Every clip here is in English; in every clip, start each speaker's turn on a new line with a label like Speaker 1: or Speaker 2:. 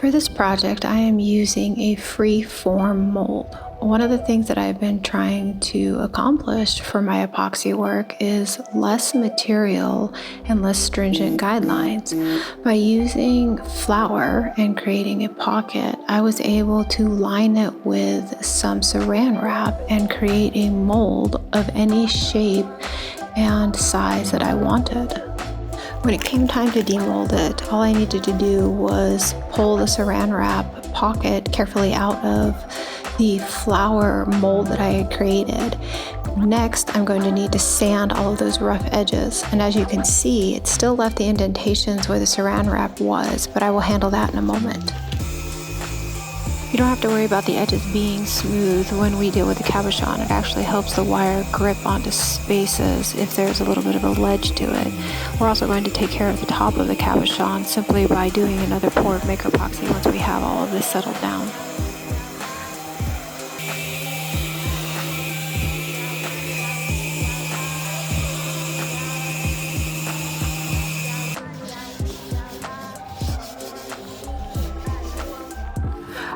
Speaker 1: For this project, I am using a free form mold. One of the things that I've been trying to accomplish for my epoxy work is less material and less stringent guidelines. By using flour and creating a pocket, I was able to line it with some saran wrap and create a mold of any shape and size that I wanted. When it came time to demold it, all I needed to do was pull the saran wrap pocket carefully out of the flour mold that I had created. Next, I'm going to need to sand all of those rough edges. And as you can see, it still left the indentations where the saran wrap was, but I will handle that in a moment. You don't have to worry about the edges being smooth when we deal with the cabochon. It actually helps the wire grip onto spaces if there's a little bit of a ledge to it. We're also going to take care of the top of the cabochon simply by doing another pour of Maker Epoxy once we have all of this settled down.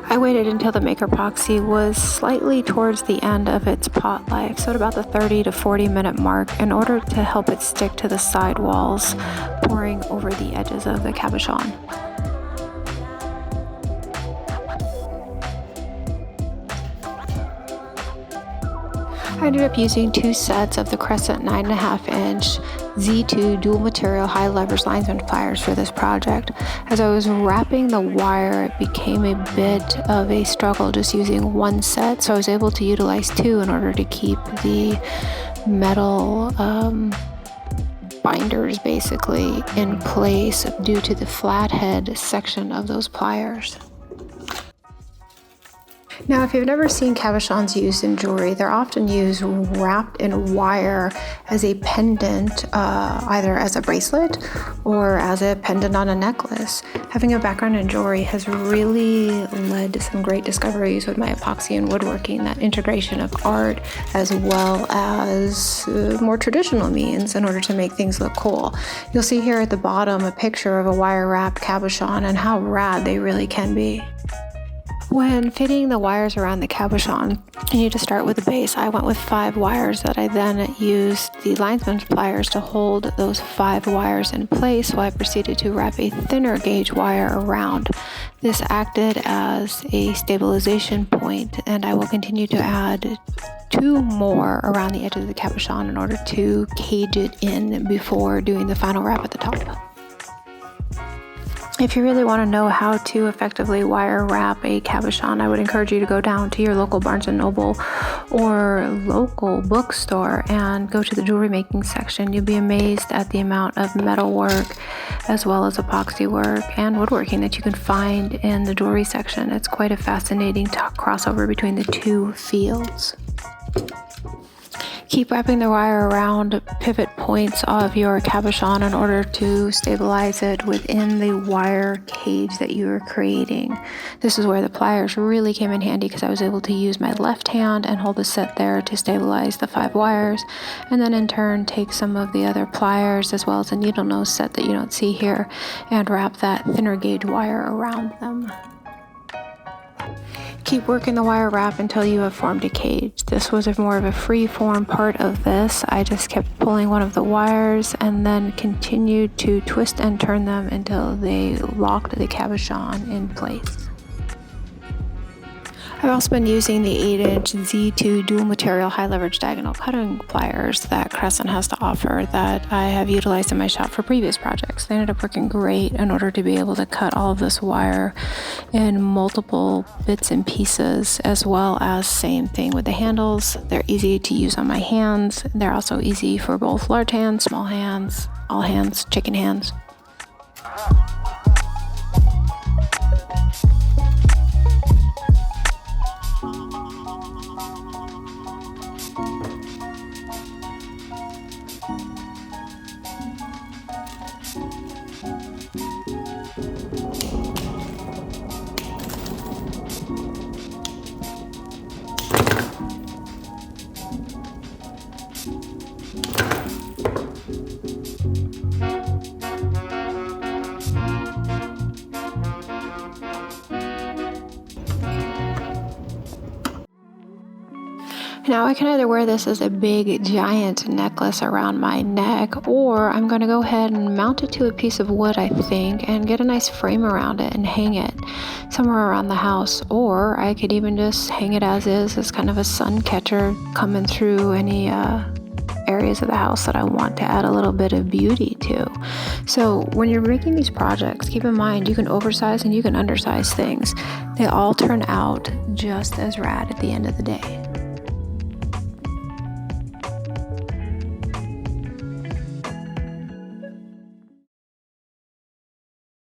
Speaker 1: I waited until the Maker Epoxy was slightly towards the end of its pot life, so at about the 30 to 40 minute mark, in order to help it stick to the side walls, pouring over the edges of the cabochon. I ended up using 2 sets of the Crescent 9.5 inch Z2 dual material high leverage linesman pliers for this project. As I was wrapping the wire, it became a bit of a struggle just using one set, so I was able to utilize 2 in order to keep the metal binders basically in place due to the flathead section of those pliers. Now, if you've never seen cabochons used in jewelry, they're often used wrapped in wire as a pendant, either as a bracelet or as a pendant on a necklace. Having a background in jewelry has really led to some great discoveries with my epoxy and woodworking, that integration of art as well as more traditional means in order to make things look cool. You'll see here at the bottom a picture of a wire-wrapped cabochon and how rad they really can be. When fitting the wires around the cabochon, you need to start with the base. I went with 5 wires that I then used the linesman's pliers to hold those 5 wires in place, so I proceeded to wrap a thinner gauge wire around. This acted as a stabilization point, and I will continue to add 2 more around the edge of the cabochon in order to cage it in before doing the final wrap at the top. If you really want to know how to effectively wire wrap a cabochon, I would encourage you to go down to your local Barnes & Noble or local bookstore and go to the jewelry making section. You'll be amazed at the amount of metal work as well as epoxy work and woodworking that you can find in the jewelry section. It's quite a fascinating crossover between the 2 fields. Keep wrapping the wire around pivot points of your cabochon in order to stabilize it within the wire cage that you are creating. This is where the pliers really came in handy because I was able to use my left hand and hold the set there to stabilize the 5 wires, and then in turn take some of the other pliers as well as a needle nose set that you don't see here and wrap that thinner gauge wire around them. Keep working the wire wrap until you have formed a cage. This was more of a free form part of this. I just kept pulling one of the wires and then continued to twist and turn them until they locked the cabochon in place. I've also been using the 8-inch Z2 dual material high leverage diagonal cutting pliers that Crescent has to offer that I have utilized in my shop for previous projects. They ended up working great in order to be able to cut all of this wire in multiple bits and pieces, as well as same thing with the handles. They're easy to use on my hands. They're also easy for both large hands, small hands, all hands, chicken hands. Now I can either wear this as a big giant necklace around my neck, or I'm going to go ahead and mount it to a piece of wood, I think, and get a nice frame around it and hang it somewhere around the house. Or I could even just hang it as kind of a sun catcher coming through any areas of the house that I want to add a little bit of beauty to. So when you're making these projects, keep in mind you can oversize and you can undersize things. They all turn out just as rad at the end of the day.